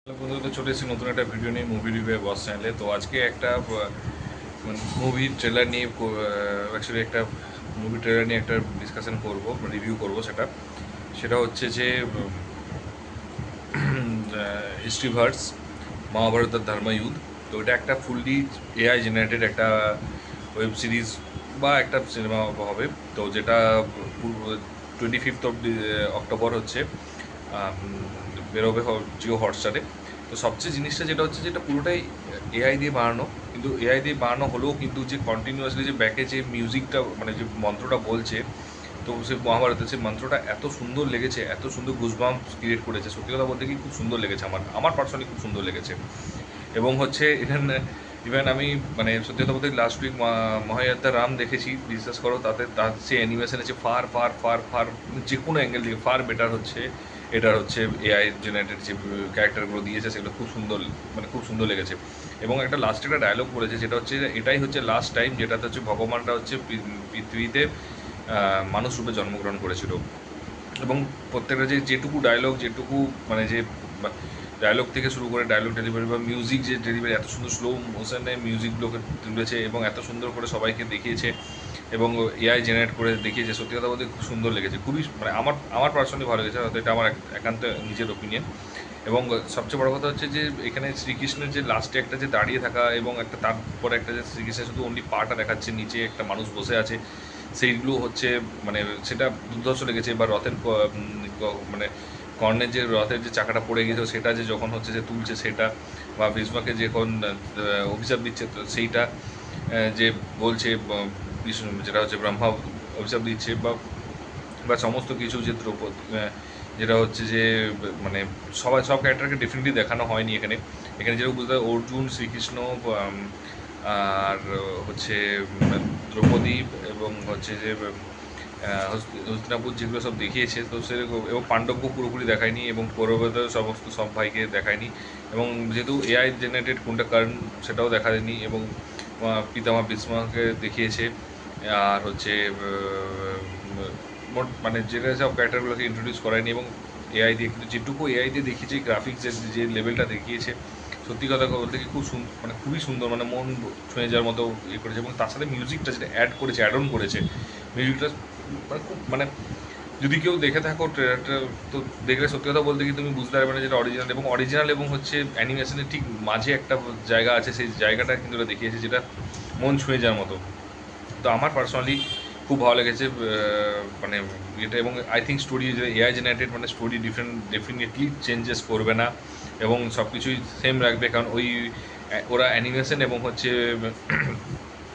Hello বন্ধুরা, চলে এসেছি নতুন একটা ভিডিও নিয়ে মুভি রিভিউ বস চ্যানেলে। তো আজকে একটা মুভির ট্রেলার নিয়ে অ্যাকচুয়ালি একটা মুভি ট্রেলার নিয়ে একটা ডিসকাশন করব, রিভিউ করব। সেটা হচ্ছে যে হিস্ট্রিভার্স মহাভারতের ধর্মযুদ্ধ। তো এটা একটা ফুললি এআই জেনারেটেড একটা ওয়েব সিরিজ বা একটা সিনেমা হবে। তো যেটা 25 অক্টোবর হচ্ছে বেরোবে জিও হটস্টারে। তো সবচেয়ে জিনিসটা যেটা হচ্ছে, যেটা পুরোটাই এআই দিয়ে বানানো, কিন্তু এআই দিয়ে বানানো হলেও কিন্তু যে কন্টিনিউয়াসলি যে ব্যাকে যে মিউজিকটা, মানে যে মন্ত্রটা বলছে, তো সে মহাভারতের সেই মন্ত্রটা এত সুন্দর লেগেছে, এত সুন্দর গুজবাম্পস ক্রিয়েট করেছে। সত্যি কথা বলতে কি খুব সুন্দর লেগেছে, আমার পার্সোনালি খুব সুন্দর লেগেছে। এবং হচ্ছে ইভেন আমি, মানে সত্যি কথা বলতে লাস্ট উইক মহায়াত্তা রাম দেখেছি, বিশ্বাস করো, তার সে অ্যানিমেশন আছে ফার ফার ফার ফার, যে কোনো অ্যাঙ্গেল থেকে ফার বেটার হচ্ছে। এটার হচ্ছে এআই জেনারেটেড যে ক্যারেক্টারগুলো দিয়েছে সেগুলো খুব সুন্দর, মানে খুব সুন্দর লেগেছে। এবং একটা লাস্টে একটা ডায়লগ বলেছে, যেটা হচ্ছে এটাই হচ্ছে লাস্ট টাইম যেটাতে হচ্ছে ভগবানটা হচ্ছে পৃথিবীতে মানুষ রূপে জন্মগ্রহণ করেছিল। এবং প্রত্যেকটা যেটুকু ডায়লগ, যেটুকু মানে যে ডায়লগ থেকে শুরু করে ডায়লগ ডেলিভারি বা মিউজিক যে ডেলিভারি, এত সুন্দর স্লো মোশনে মিউজিকগুলোকে তুলেছে এবং এত সুন্দর করে সবাইকে দেখিয়েছে এবং এআই জেনারেট করে দেখিয়েছে। সত্যি কথা বলতে খুব সুন্দর লেগেছে, খুবই, মানে আমার পার্সোনালি ভালো লেগেছে, হয়তো এটা আমার একান্ত নিজের ওপিনিয়ন। এবং সবচেয়ে বড় কথা হচ্ছে যে এখানে শ্রীকৃষ্ণের যে লাস্টে একটা যে দাঁড়িয়ে থাকা এবং একটা তারপরে একটা যে শ্রীকৃষ্ণের শুধু অনলি পাটা দেখাচ্ছে, নিচে একটা মানুষ বসে আছে, সেইগুলো হচ্ছে, মানে সেটা দুর্ধর্ষ লেগেছে। বা রথের মানে কর্ণের যে রথের যে চাকাটা পড়ে গিয়েছিল সেটা যে যখন হচ্ছে যে তুলছে সেটা, বা ভীষ্মকে যখন অভিশাপ দিচ্ছে তো সেইটা যে বলছে বিষ্ণু, যেটা হচ্ছে ব্রহ্মা অভিশাপ দিচ্ছে, বা বা সমস্ত কিছু যে দ্রৌপদী, যেটা হচ্ছে যে মানে সব ক্যারেক্টারকে ডেফিনেটলি দেখানো হয়নি এখানে। এখানে যেটা বুঝতে হয়, অর্জুন, শ্রীকৃষ্ণ, আর হচ্ছে দ্রৌপদী, এবং হচ্ছে যে হস্তিনাপুর, যেগুলো সব দেখিয়েছে তো সেরকম। এবং পাণ্ডবকে পুরোপুরি দেখায়নি এবং কৌরবদের সমস্ত সব ভাইকে দেখায়নি। এবং যেহেতু এআই জেনারেটেড কোনটা কারণ সেটাও দেখা যায়নি। এবং পিতামহ ভীষ্মকে দেখিয়েছে। আর হচ্ছে মোট মানে যেটা সব ক্যারেক্টারগুলোকে ইন্ট্রোডিউস করায়নি। এবং এআই দিয়ে, কিন্তু যেটুকু এআই দিয়ে দেখিয়েছে, গ্রাফিক্সের যে লেভেলটা দেখিয়েছে, সত্যি কথা বলতে কি খুব মানে খুবই সুন্দর, মানে মন ছুঁয়ে যাওয়ার মতো ইয়ে করেছে। এবং তার সাথে মিউজিকটা যেটা অ্যাড করেছে, অ্যাড অন করেছে মিউজিকটা, মানে খুব, মানে যদি কেউ দেখে থাকো ট্রেলারটা, তো দেখলে সত্যি কথা বলতে কি তুমি বুঝতে পারবে না যেটা অরিজিনাল এবং হচ্ছে অ্যানিমেশনের ঠিক মাঝে একটা জায়গা আছে, সেই জায়গাটা কিন্তু ওরা দেখিয়েছে, যেটা মন ছুঁয়ে যাওয়ার মতো। তো আমার পার্সোনালি খুব ভালো লেগেছে মানে এটা। এবং আই থিঙ্ক স্টোরি যে এআই জেনারেটেড, মানে স্টোরি ডেফিনেটলি চেঞ্জেস করবে না এবং সব কিছুই সেম রাখবে। কারণ ওরা অ্যানিমেশন এবং হচ্ছে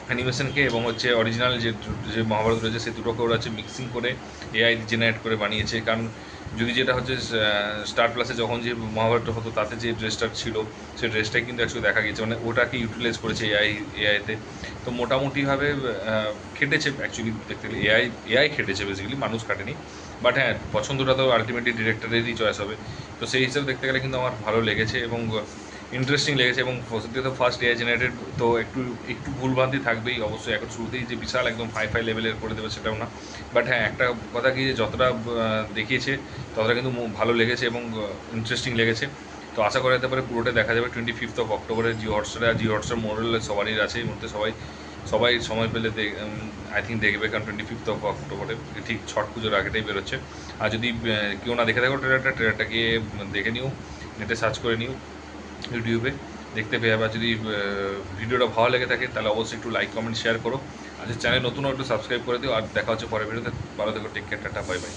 অ্যানিমেশনকে এবং হচ্ছে অরিজিনাল যে যে মহাভারত রয়েছে সেই দুটোকে ওরা হচ্ছে মিক্সিং করে এআই জেনারেট করে বানিয়েছে। কারণ যদি যেটা হচ্ছে স্টার প্লাসে যখন যে মহাভারতটা হতো তাতে যে ড্রেসটা ছিল, সেই ড্রেসটাই কিন্তু অ্যাকচুয়ালি দেখা গেছে, মানে ওটাকে ইউটিলাইজ করেছে এআইতে। তো মোটামুটিভাবে খেটেছে অ্যাকচুয়ালি দেখতে গেলে, এআই খেটেছে বেসিক্যালি, মানুষ কাটেনি। বাট হ্যাঁ, পছন্দটা তো আলটিমেটলি ডিরেক্টরেরই চয়েস হবে। তো সেই হিসাবে দেখতে গেলে কিন্তু আমার ভালো লেগেছে এবং ইন্টারেস্টিং লেগেছে। এবং সত্যি তো ফার্স্ট এআই জেনারেটেড, তো একটু একটু ভুলভ্রান্তি থাকবেই অবশ্যই। এখন শুরুতেই যে বিশাল একদম ফাই লেভেলের করে দেবে সেটাও না। বাট হ্যাঁ, একটা কথা কি, যে যতটা দেখিয়েছে ততটা কিন্তু ভালো লেগেছে এবং ইন্টারেস্টিং লেগেছে। তো আশা করা যেতে পারে পুরোটা দেখা যাবে 25 অক্টোবরে জিও হটস্টারে। আর জিও হটস্টার মোরাল সবারই আছে এই মুহূর্তে, সবাই সময় পেলে আই থিঙ্ক দেখবে। কারণ 25 অক্টোবরে ঠিক ছট পুজোর আগেটাই বেরোচ্ছে। আর যদি কেউ না দেখে থাকো ট্রেলারটা গিয়ে দেখে নিও, নেটে সার্চ করে নিও, ইউটিউবে দেখতে পেয়ে যাবে। যদি ভিডিওটা ভালো লেগে থাকে তাহলে অবশ্যই একটু লাইক, কমেন্ট, শেয়ার করো। আর চ্যানেল নতুন একটু সাবস্ক্রাইব করে দিও। আর দেখা হচ্ছে পরের ভিডিওতে। ভালো থেকো, take care, tata, bye by.